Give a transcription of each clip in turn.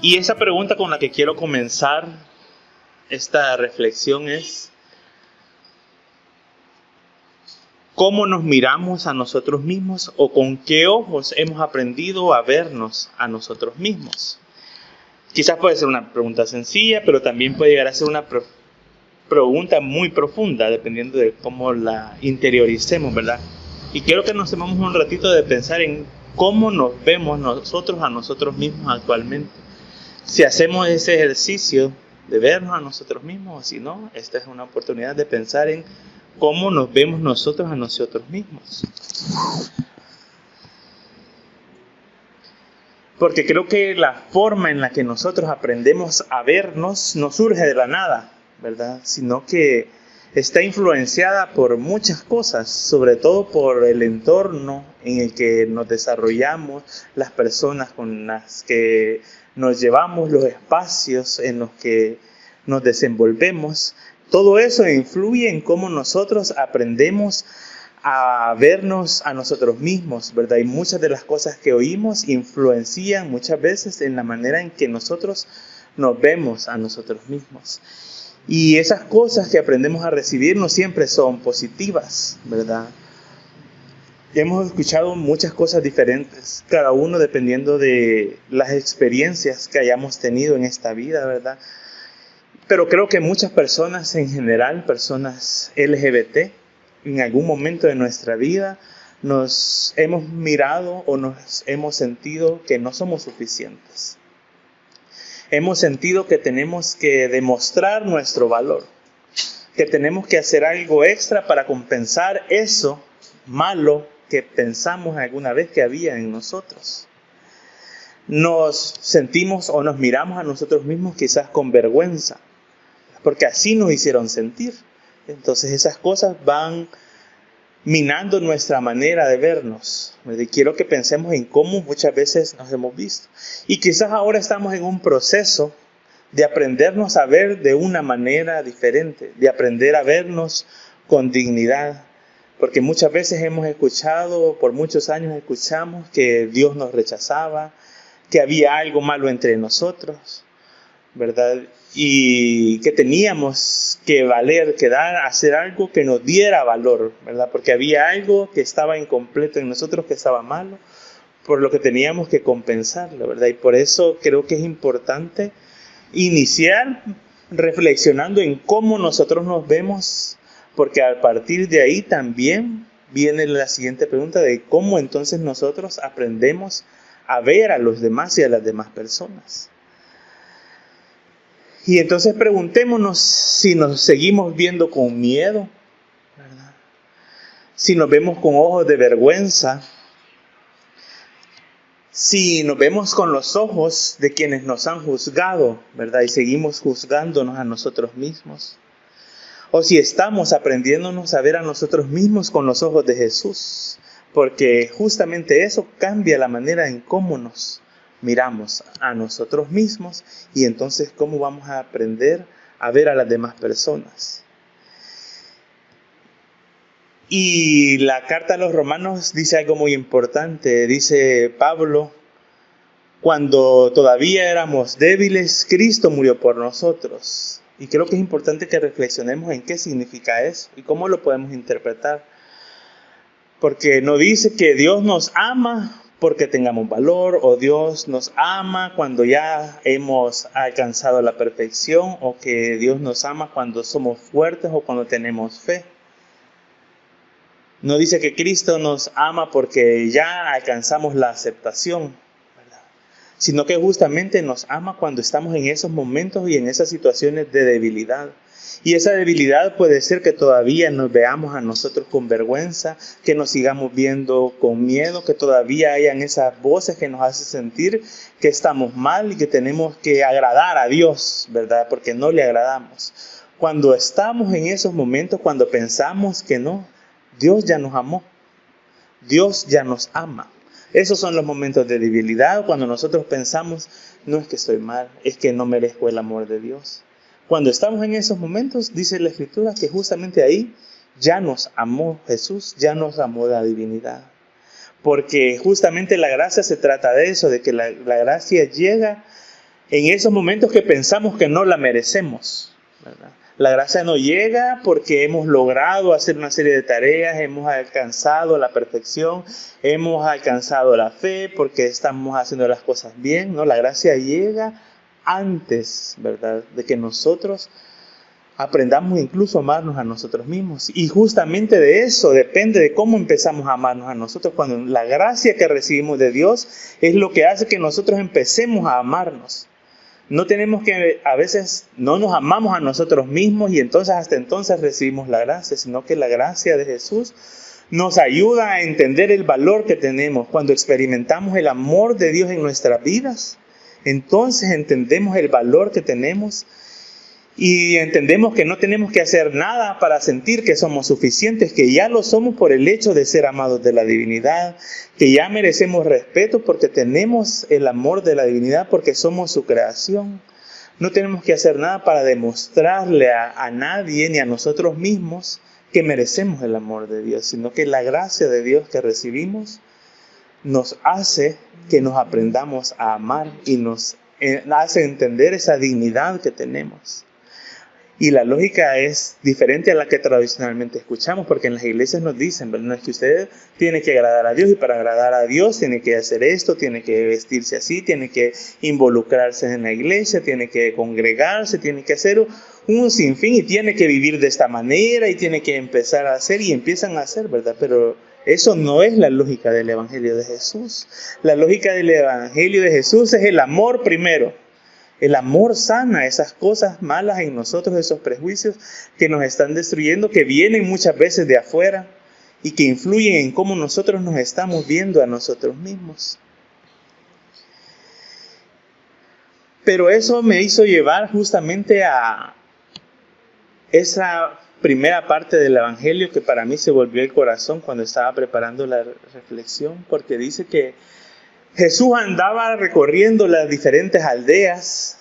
Y esa pregunta con la que quiero comenzar esta reflexión es: ¿cómo nos miramos a nosotros mismos o con qué ojos hemos aprendido a vernos a nosotros mismos? Quizás puede ser una pregunta sencilla, pero también puede llegar a ser una pregunta muy profunda, dependiendo de cómo la interioricemos, ¿verdad? Y quiero que nos tomemos un ratito de pensar en cómo nos vemos nosotros a nosotros mismos actualmente. Si hacemos ese ejercicio de vernos a nosotros mismos o si no, esta es una oportunidad de pensar en cómo nos vemos nosotros a nosotros mismos. Porque creo que la forma en la que nosotros aprendemos a vernos no surge de la nada, ¿verdad? Sino que está influenciada por muchas cosas, sobre todo por el entorno en el que nos desarrollamos, las personas con las que nos llevamos, los espacios en los que nos desenvolvemos. Todo eso influye en cómo nosotros aprendemos a vernos a nosotros mismos, ¿verdad? Y muchas de las cosas que oímos influencian muchas veces en la manera en que nosotros nos vemos a nosotros mismos. Y esas cosas que aprendemos a recibir no siempre son positivas, ¿verdad? Hemos escuchado muchas cosas diferentes, cada uno dependiendo de las experiencias que hayamos tenido en esta vida, ¿verdad? Pero creo que muchas personas en general, personas LGBT, en algún momento de nuestra vida nos hemos mirado o nos hemos sentido que no somos suficientes. Hemos sentido que tenemos que demostrar nuestro valor, que tenemos que hacer algo extra para compensar eso malo que pensamos alguna vez que había en nosotros. Nos sentimos o nos miramos a nosotros mismos quizás con vergüenza, porque así nos hicieron sentir. Entonces esas cosas van minando nuestra manera de vernos. Quiero que pensemos en cómo muchas veces nos hemos visto. Y quizás ahora estamos en un proceso de aprendernos a ver de una manera diferente, de aprender a vernos con dignidad. Porque muchas veces hemos escuchado, por muchos años escuchamos que Dios nos rechazaba, que había algo malo entre nosotros, ¿verdad? Y que teníamos que valer, que dar, hacer algo que nos diera valor, ¿verdad? Porque había algo que estaba incompleto en nosotros, que estaba malo, por lo que teníamos que compensarlo, ¿verdad? Y por eso creo que es importante iniciar reflexionando en cómo nosotros nos vemos, porque a partir de ahí también viene la siguiente pregunta de cómo entonces nosotros aprendemos a ver a los demás y a las demás personas. Y entonces preguntémonos si nos seguimos viendo con miedo, ¿verdad? Si nos vemos con ojos de vergüenza, si nos vemos con los ojos de quienes nos han juzgado, ¿verdad? Y seguimos juzgándonos a nosotros mismos. O si estamos aprendiéndonos a ver a nosotros mismos con los ojos de Jesús, porque justamente eso cambia la manera en cómo nos miramos a nosotros mismos y entonces cómo vamos a aprender a ver a las demás personas. Y la carta a los Romanos dice algo muy importante. Dice Pablo: cuando todavía éramos débiles, Cristo murió por nosotros. Y creo que es importante que reflexionemos en qué significa eso y cómo lo podemos interpretar. Porque no dice que Dios nos ama porque tengamos valor, o Dios nos ama cuando ya hemos alcanzado la perfección, o que Dios nos ama cuando somos fuertes o cuando tenemos fe. No dice que Cristo nos ama porque ya alcanzamos la aceptación, ¿verdad? Sino que justamente nos ama cuando estamos en esos momentos y en esas situaciones de debilidad. Y esa debilidad puede ser que todavía nos veamos a nosotros con vergüenza, que nos sigamos viendo con miedo, que todavía hayan esas voces que nos hacen sentir que estamos mal y que tenemos que agradar a Dios, ¿verdad? Porque no le agradamos. Cuando estamos en esos momentos, cuando pensamos que no, Dios ya nos amó, Dios ya nos ama. Esos son los momentos de debilidad, cuando nosotros pensamos, no es que estoy mal, es que no merezco el amor de Dios. Cuando estamos en esos momentos, dice la Escritura que justamente ahí ya nos amó Jesús, ya nos amó la divinidad. Porque justamente la gracia se trata de eso, de que la gracia llega en esos momentos que pensamos que no la merecemos, ¿verdad? La gracia no llega porque hemos logrado hacer una serie de tareas, hemos alcanzado la perfección, hemos alcanzado la fe, porque estamos haciendo las cosas bien, ¿no? La gracia llega antes, ¿verdad?, de que nosotros aprendamos incluso a amarnos a nosotros mismos. Y justamente de eso depende de cómo empezamos a amarnos a nosotros. Cuando la gracia que recibimos de Dios es lo que hace que nosotros empecemos a amarnos. No tenemos que, a veces no nos amamos a nosotros mismos y entonces hasta entonces recibimos la gracia, sino que la gracia de Jesús nos ayuda a entender el valor que tenemos. Cuando experimentamos el amor de Dios en nuestras vidas, entonces entendemos el valor que tenemos y entendemos que no tenemos que hacer nada para sentir que somos suficientes, que ya lo somos por el hecho de ser amados de la divinidad, que ya merecemos respeto porque tenemos el amor de la divinidad, porque somos su creación. No tenemos que hacer nada para demostrarle a nadie ni a nosotros mismos que merecemos el amor de Dios, sino que la gracia de Dios que recibimos nos hace que nos aprendamos a amar y nos hace entender esa dignidad que tenemos. Y la lógica es diferente a la que tradicionalmente escuchamos, porque en las iglesias nos dicen, ¿verdad?, no es que usted tiene que agradar a Dios, y para agradar a Dios tiene que hacer esto, tiene que vestirse así, tiene que involucrarse en la iglesia, tiene que congregarse, tiene que hacer un sinfín y tiene que vivir de esta manera y tiene que empezar a hacer y empiezan a hacer, ¿verdad? Pero eso no es la lógica del Evangelio de Jesús. La lógica del Evangelio de Jesús es el amor primero. El amor sana esas cosas malas en nosotros, esos prejuicios que nos están destruyendo, que vienen muchas veces de afuera y que influyen en cómo nosotros nos estamos viendo a nosotros mismos. Pero eso me hizo llevar justamente a esa primera parte del Evangelio que para mí se volvió el corazón cuando estaba preparando la reflexión, porque dice que Jesús andaba recorriendo las diferentes aldeas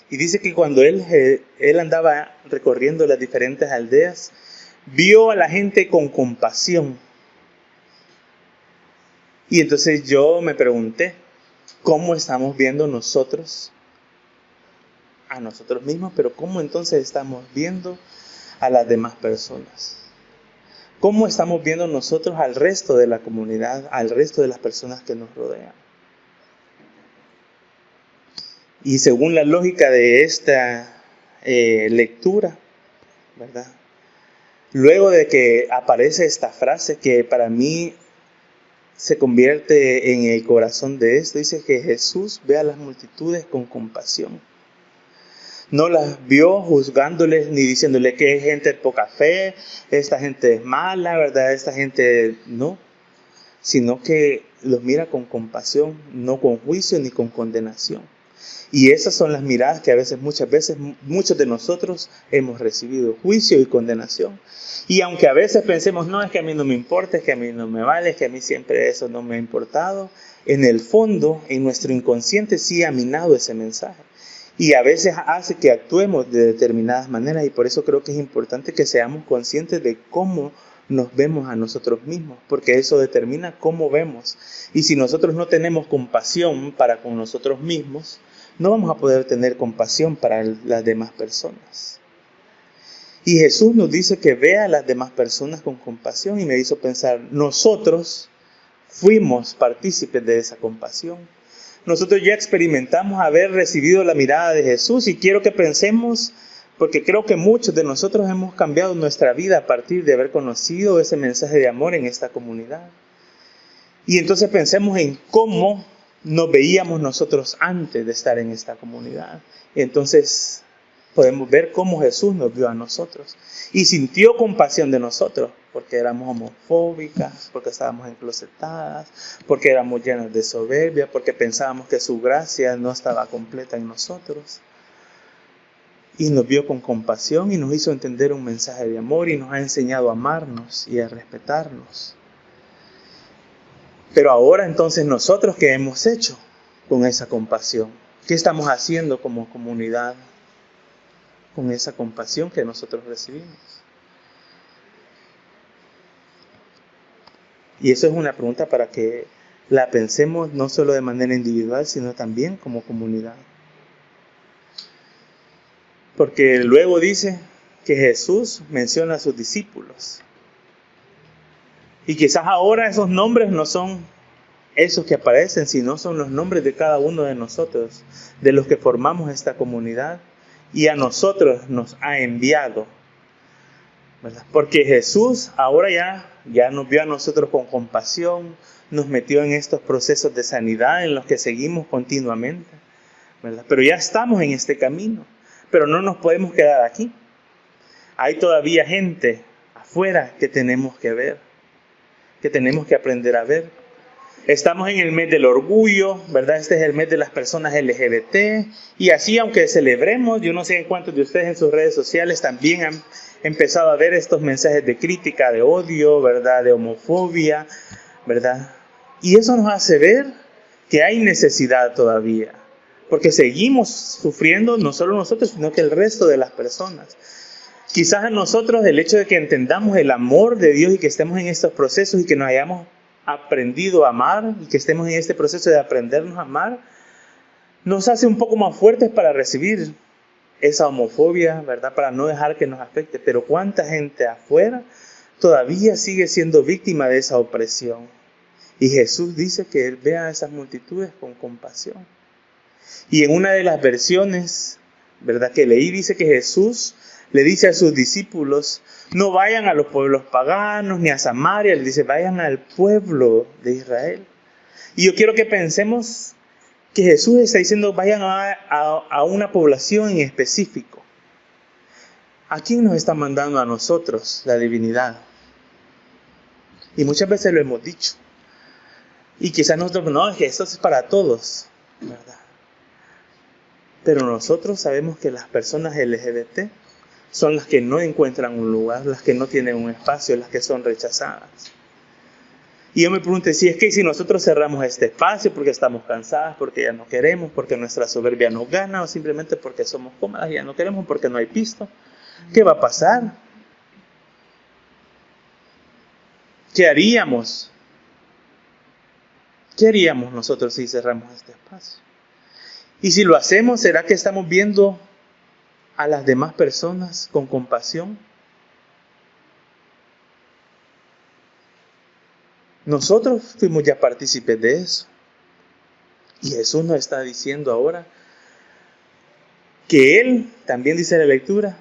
y dice que cuando él andaba recorriendo las diferentes aldeas, vio a la gente con compasión. Y entonces yo me pregunté, ¿cómo estamos viendo nosotros a nosotros mismos? Pero ¿cómo entonces estamos viendo a las demás personas? ¿Cómo estamos viendo nosotros al resto de la comunidad, al resto de las personas que nos rodean? Y según la lógica de esta lectura, ¿verdad?, luego de que aparece esta frase que para mí se convierte en el corazón de esto, dice que Jesús ve a las multitudes con compasión. No las vio juzgándoles ni diciéndole que es gente de poca fe, esta gente es mala, ¿verdad? Esta gente no, sino que los mira con compasión, no con juicio ni con condenación. Y esas son las miradas que muchas veces, muchos de nosotros hemos recibido, juicio y condenación. Y aunque a veces pensemos, no, es que a mí no me importa, es que a mí no me vale, es que a mí siempre eso no me ha importado, en el fondo, en nuestro inconsciente sí ha minado ese mensaje. Y a veces hace que actuemos de determinadas maneras, y por eso creo que es importante que seamos conscientes de cómo nos vemos a nosotros mismos, porque eso determina cómo vemos. Y si nosotros no tenemos compasión para con nosotros mismos, no vamos a poder tener compasión para las demás personas. Y Jesús nos dice que vea a las demás personas con compasión, y me hizo pensar, nosotros fuimos partícipes de esa compasión. Nosotros ya experimentamos haber recibido la mirada de Jesús, y quiero que pensemos, porque creo que muchos de nosotros hemos cambiado nuestra vida a partir de haber conocido ese mensaje de amor en esta comunidad. Y entonces pensemos en cómo nos veíamos nosotros antes de estar en esta comunidad. Y entonces podemos ver cómo Jesús nos vio a nosotros y sintió compasión de nosotros, porque éramos homofóbicas, porque estábamos enclosetadas, porque éramos llenas de soberbia, porque pensábamos que su gracia no estaba completa en nosotros. Y nos vio con compasión y nos hizo entender un mensaje de amor y nos ha enseñado a amarnos y a respetarnos. Pero ahora entonces nosotros, ¿qué hemos hecho con esa compasión? ¿Qué estamos haciendo como comunidad con esa compasión que nosotros recibimos? Y eso es una pregunta para que la pensemos no solo de manera individual, sino también como comunidad. Porque luego dice que Jesús menciona a sus discípulos. Y quizás ahora esos nombres no son esos que aparecen, sino son los nombres de cada uno de nosotros, de los que formamos esta comunidad. Y a nosotros nos ha enviado, ¿verdad? Porque Jesús ahora ya nos vio a nosotros con compasión, nos metió en estos procesos de sanidad en los que seguimos continuamente, ¿verdad? Pero ya estamos en este camino, pero no nos podemos quedar aquí. Hay todavía gente afuera que tenemos que ver, que tenemos que aprender a ver. Estamos en el mes del orgullo, ¿verdad? Este es el mes de las personas LGBT. Y así, aunque celebremos, yo no sé cuántos de ustedes en sus redes sociales también han empezado a ver estos mensajes de crítica, de odio, ¿verdad? De homofobia, ¿verdad? Y eso nos hace ver que hay necesidad todavía. Porque seguimos sufriendo, no solo nosotros, sino que el resto de las personas. Quizás a nosotros el hecho de que entendamos el amor de Dios y que estemos en estos procesos y que nos hayamos aprendido a amar y que estemos en este proceso de aprendernos a amar, nos hace un poco más fuertes para recibir esa homofobia, ¿verdad? Para no dejar que nos afecte. Pero ¿cuánta gente afuera todavía sigue siendo víctima de esa opresión? Y Jesús dice que Él ve a esas multitudes con compasión. Y en una de las versiones, ¿verdad?, que leí, dice que Jesús le dice a sus discípulos: no vayan a los pueblos paganos ni a Samaria, le dice, vayan al pueblo de Israel. Y yo quiero que pensemos que Jesús está diciendo, vayan a una población en específico. ¿A quién nos está mandando a nosotros la divinidad? Y muchas veces lo hemos dicho. Y quizás nosotros, no, es que esto es para todos, ¿verdad? Pero nosotros sabemos que las personas LGBT son las que no encuentran un lugar, las que no tienen un espacio, las que son rechazadas. Y yo me pregunto, si es que si nosotros cerramos este espacio porque estamos cansadas, porque ya no queremos, porque nuestra soberbia nos gana, o simplemente porque somos cómodas y ya no queremos porque no hay pisto, ¿qué va a pasar? ¿Qué haríamos? ¿Qué haríamos nosotros si cerramos este espacio? Y si lo hacemos, ¿será que estamos viendo a las demás personas con compasión? Nosotros fuimos ya partícipes de eso. Y Jesús nos está diciendo ahora que Él, también dice la lectura,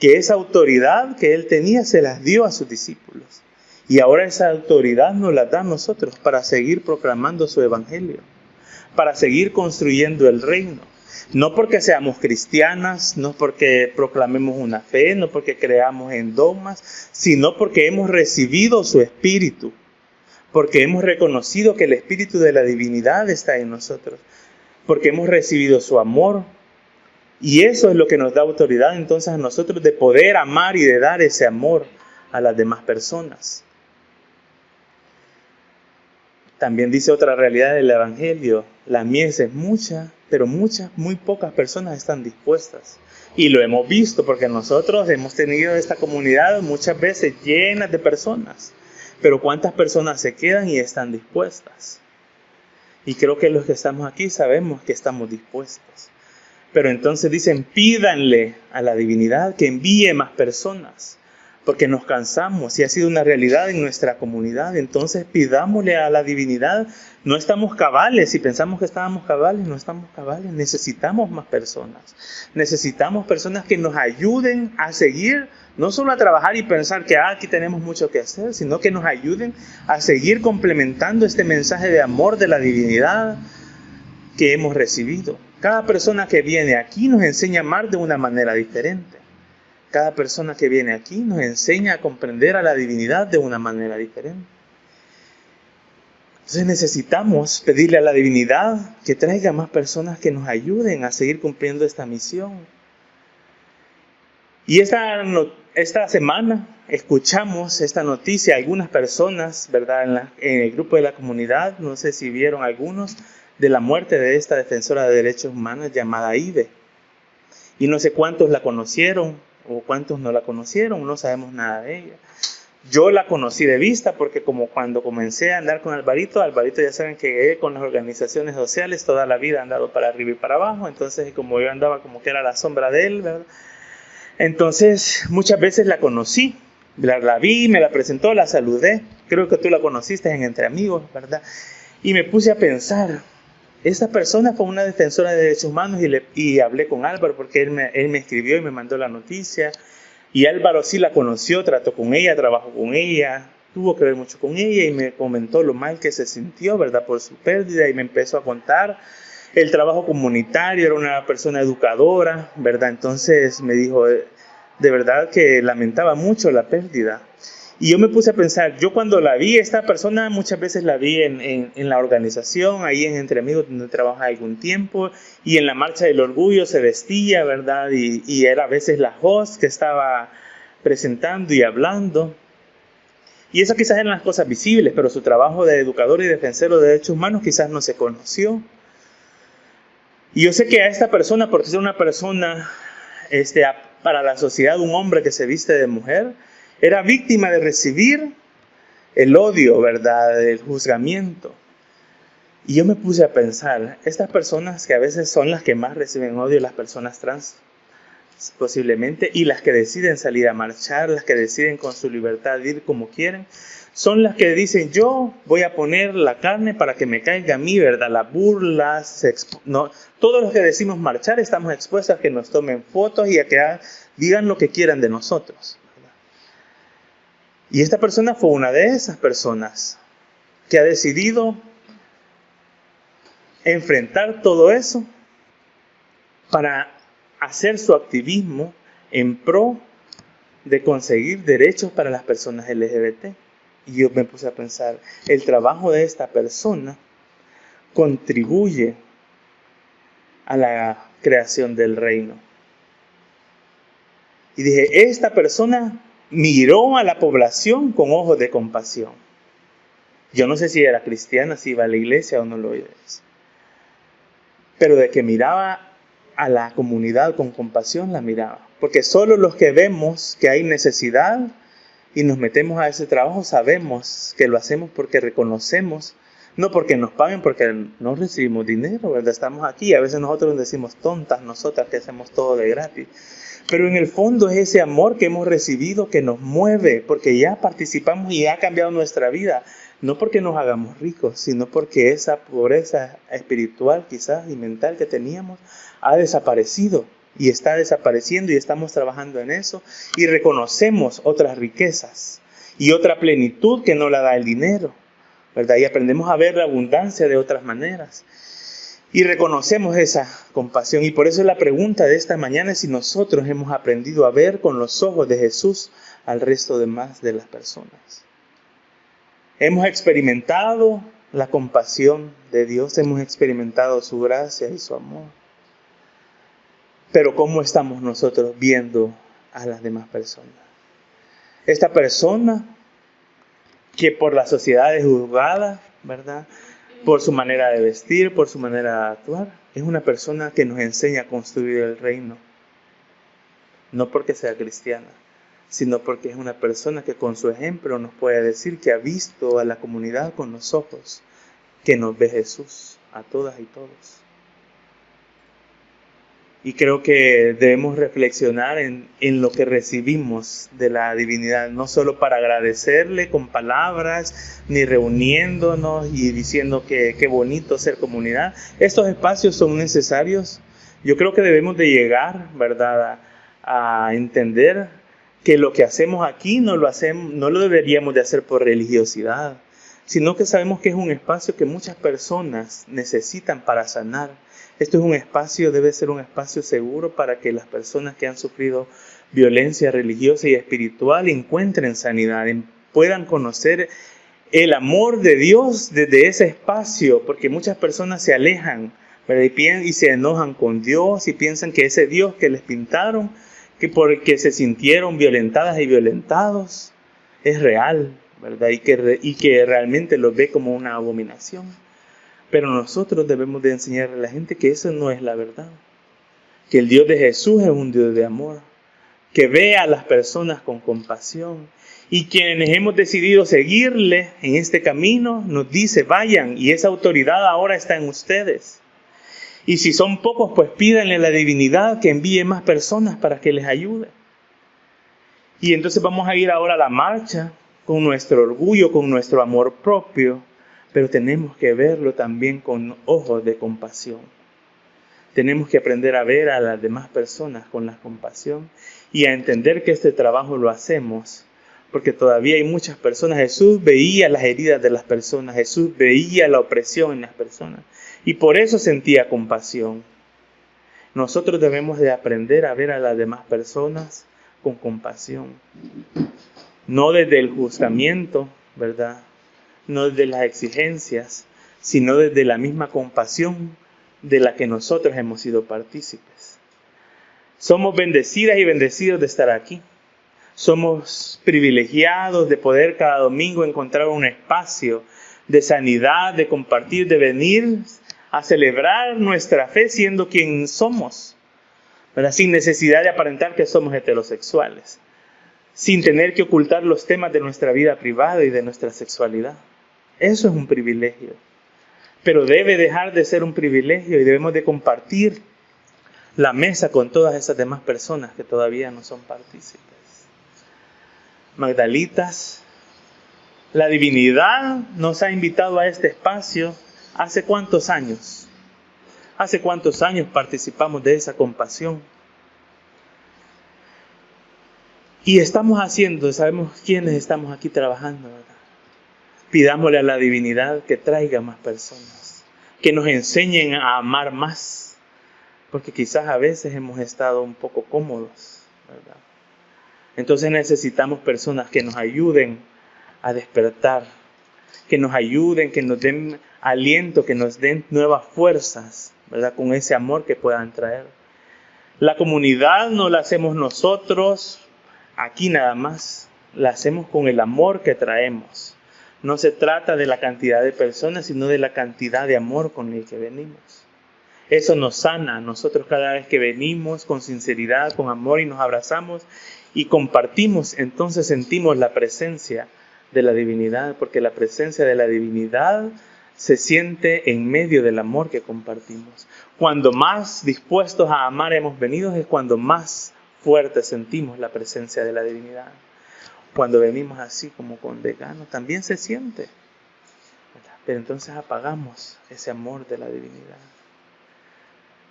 que esa autoridad que Él tenía se las dio a sus discípulos. Y ahora esa autoridad nos la da a nosotros para seguir proclamando su evangelio, para seguir construyendo el reino. No porque seamos cristianas, no porque proclamemos una fe, no porque creamos en dogmas, sino porque hemos recibido su espíritu, porque hemos reconocido que el espíritu de la divinidad está en nosotros, porque hemos recibido su amor. Y eso es lo que nos da autoridad entonces a nosotros de poder amar y de dar ese amor a las demás personas. También dice otra realidad del evangelio: la mies es mucha, pero muy pocas personas están dispuestas. Y lo hemos visto porque nosotros hemos tenido esta comunidad muchas veces llena de personas. Pero ¿cuántas personas se quedan y están dispuestas? Y creo que los que estamos aquí sabemos que estamos dispuestos. Pero entonces dicen, pídanle a la divinidad que envíe más personas. Porque nos cansamos y ha sido una realidad en nuestra comunidad. Entonces pidámosle a la divinidad. No estamos cabales. Si pensamos que estábamos cabales, no estamos cabales. Necesitamos más personas. Necesitamos personas que nos ayuden a seguir, no solo a trabajar y pensar que aquí tenemos mucho que hacer, sino que nos ayuden a seguir complementando este mensaje de amor de la divinidad que hemos recibido. Cada persona que viene aquí nos enseña a amar de una manera diferente. Cada persona que viene aquí nos enseña a comprender a la divinidad de una manera diferente. Entonces necesitamos pedirle a la divinidad que traiga más personas que nos ayuden a seguir cumpliendo esta misión. Y esta semana escuchamos esta noticia, algunas personas, ¿verdad?, en el grupo de la comunidad, no sé si vieron algunos, de la muerte de esta defensora de derechos humanos llamada Ibe. Y no sé cuántos la conocieron o cuántos no la conocieron, no sabemos nada de ella. Yo la conocí de vista porque como cuando comencé a andar con Alvarito ya saben que con las organizaciones sociales toda la vida he andado para arriba y para abajo, entonces como yo andaba como que era la sombra de él, ¿verdad? Entonces muchas veces la conocí, la vi, me la presentó, la saludé, creo que tú la conociste en Entre Amigos, ¿verdad? Y me puse a pensar, esta persona fue una defensora de derechos humanos y hablé con Álvaro porque él me escribió y me mandó la noticia. Y Álvaro sí la conoció, trató con ella, trabajó con ella, tuvo que ver mucho con ella y me comentó lo mal que se sintió, ¿verdad? Por su pérdida y me empezó a contar el trabajo comunitario, era una persona educadora, ¿verdad? Entonces me dijo, de verdad que lamentaba mucho la pérdida. Y yo me puse a pensar, yo cuando la vi, esta persona muchas veces la vi en la organización, ahí en Entre Amigos donde trabajaba algún tiempo, y en la Marcha del Orgullo se vestía, ¿verdad? Y era a veces la host que estaba presentando y hablando. Y eso quizás eran las cosas visibles, pero su trabajo de educador y defensor de derechos humanos quizás no se conoció. Y yo sé que a esta persona, porque es una persona, para la sociedad, un hombre que se viste de mujer, era víctima de recibir el odio, ¿verdad? El juzgamiento. Y yo me puse a pensar, estas personas que a veces son las que más reciben odio, las personas trans, posiblemente, y las que deciden salir a marchar, las que deciden con su libertad ir como quieren, son las que dicen, yo voy a poner la carne para que me caiga a mí, ¿verdad? Las burlas, no, todos los que decimos marchar estamos expuestos a que nos tomen fotos y a que digan lo que quieran de nosotros. Y esta persona fue una de esas personas que ha decidido enfrentar todo eso para hacer su activismo en pro de conseguir derechos para las personas LGBT. Y yo me puse a pensar, el trabajo de esta persona contribuye a la creación del reino. Y dije, esta persona miró a la población con ojos de compasión. Yo no sé si era cristiana, si iba a la iglesia o no lo es. Pero de que miraba a la comunidad con compasión, la miraba. Porque solo los que vemos que hay necesidad y nos metemos a ese trabajo, sabemos que lo hacemos porque reconocemos, no porque nos paguen, porque no recibimos dinero, ¿verdad? Estamos aquí, a veces nosotros decimos tontas, nosotras que hacemos todo de gratis. Pero en el fondo es ese amor que hemos recibido que nos mueve, porque ya participamos y ha cambiado nuestra vida. No porque nos hagamos ricos, sino porque esa pobreza espiritual quizás y mental que teníamos ha desaparecido y está desapareciendo y estamos trabajando en eso y reconocemos otras riquezas y otra plenitud que no la da el dinero, ¿verdad? Y aprendemos a ver la abundancia de otras maneras. Y reconocemos esa compasión. Y por eso la pregunta de esta mañana es si nosotros hemos aprendido a ver con los ojos de Jesús al resto de las personas. Hemos experimentado la compasión de Dios, hemos experimentado su gracia y su amor. Pero ¿cómo estamos nosotros viendo a las demás personas? Esta persona que por la sociedad es juzgada, ¿verdad? Por su manera de vestir, por su manera de actuar. Es una persona que nos enseña a construir el reino. No porque sea cristiana, sino porque es una persona que con su ejemplo nos puede decir que ha visto a la comunidad con los ojos que nos ve Jesús, a todas y todos. Y creo que debemos reflexionar en lo que recibimos de la divinidad, no solo para agradecerle con palabras, ni reuniéndonos y diciendo que qué bonito ser comunidad. Estos espacios son necesarios. Yo creo que debemos de llegar, ¿verdad?, a entender que lo que hacemos aquí no lo deberíamos de hacer por religiosidad, sino que sabemos que es un espacio que muchas personas necesitan para sanar. Esto es un espacio, debe ser un espacio seguro para que las personas que han sufrido violencia religiosa y espiritual encuentren sanidad, puedan conocer el amor de Dios desde ese espacio, porque muchas personas se alejan, ¿verdad? Y se enojan con Dios y piensan que ese Dios que les pintaron, que porque se sintieron violentadas y violentados, es real, ¿verdad? Y que realmente los ve como una abominación. Pero nosotros debemos de enseñarle a la gente que eso no es la verdad. Que el Dios de Jesús es un Dios de amor. Que ve a las personas con compasión. Y quienes hemos decidido seguirle en este camino, nos dice, vayan, y esa autoridad ahora está en ustedes. Y si son pocos, pues pídanle a la divinidad que envíe más personas para que les ayude. Y entonces vamos a ir ahora a la marcha con nuestro orgullo, con nuestro amor propio, pero tenemos que verlo también con ojos de compasión. Tenemos que aprender a ver a las demás personas con la compasión y a entender que este trabajo lo hacemos porque todavía hay muchas personas. Jesús veía las heridas de las personas, Jesús veía la opresión en las personas y por eso sentía compasión. Nosotros debemos de aprender a ver a las demás personas con compasión, no desde el juzgamiento, ¿verdad? No desde las exigencias, sino desde la misma compasión de la que nosotros hemos sido partícipes. Somos bendecidas y bendecidos de estar aquí. Somos privilegiados de poder cada domingo encontrar un espacio de sanidad, de compartir, de venir a celebrar nuestra fe siendo quien somos, ¿verdad? Sin necesidad de aparentar que somos heterosexuales, sin tener que ocultar los temas de nuestra vida privada y de nuestra sexualidad. Eso es un privilegio, pero debe dejar de ser un privilegio y debemos de compartir la mesa con todas esas demás personas que todavía no son partícipes. Magdalitas, la divinidad nos ha invitado a este espacio. ¿Hace cuántos años? ¿Hace cuántos años participamos de esa compasión? Y estamos haciendo, sabemos quiénes estamos aquí trabajando, ¿verdad? Pidámosle a la divinidad que traiga más personas, que nos enseñen a amar más, porque quizás a veces hemos estado un poco cómodos, ¿verdad? Entonces necesitamos personas que nos ayuden a despertar, que nos ayuden, que nos den aliento, que nos den nuevas fuerzas, ¿verdad? Con ese amor que puedan traer. La comunidad no la hacemos nosotros aquí nada más, la hacemos con el amor que traemos. No se trata de la cantidad de personas, sino de la cantidad de amor con el que venimos. Eso nos sana a nosotros cada vez que venimos con sinceridad, con amor y nos abrazamos y compartimos, entonces sentimos la presencia de la divinidad, porque la presencia de la divinidad se siente en medio del amor que compartimos. Cuando más dispuestos a amar hemos venido es cuando más fuerte sentimos la presencia de la divinidad. Cuando venimos así como con desgano también se siente, ¿verdad? Pero entonces apagamos ese amor de la divinidad.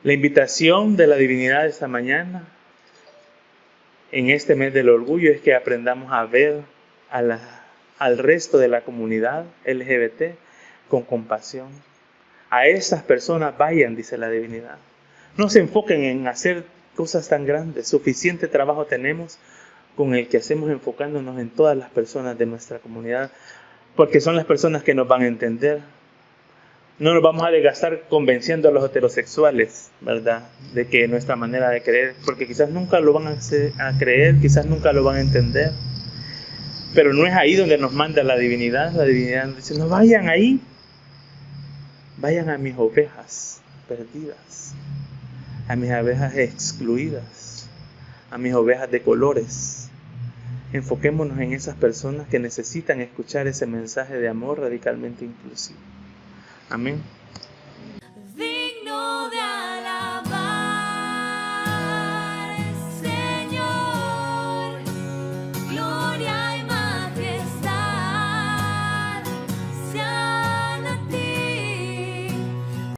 La invitación de la divinidad esta mañana en este mes del orgullo es que aprendamos a ver al resto de la comunidad LGBT con compasión. A esas personas vayan, dice la divinidad. No se enfoquen en hacer cosas tan grandes. Suficiente trabajo tenemos con el que hacemos enfocándonos en todas las personas de nuestra comunidad, porque son las personas que nos van a entender. No nos vamos a desgastar convenciendo a los heterosexuales, ¿verdad?, de que nuestra manera de creer, porque quizás nunca lo van a creer, quizás nunca lo van a entender. Pero no es ahí donde nos manda la divinidad. La divinidad nos dice, no vayan ahí, vayan a mis ovejas perdidas, a mis ovejas excluidas, a mis ovejas de colores. Enfoquémonos en esas personas que necesitan escuchar ese mensaje de amor radicalmente inclusivo. Amén.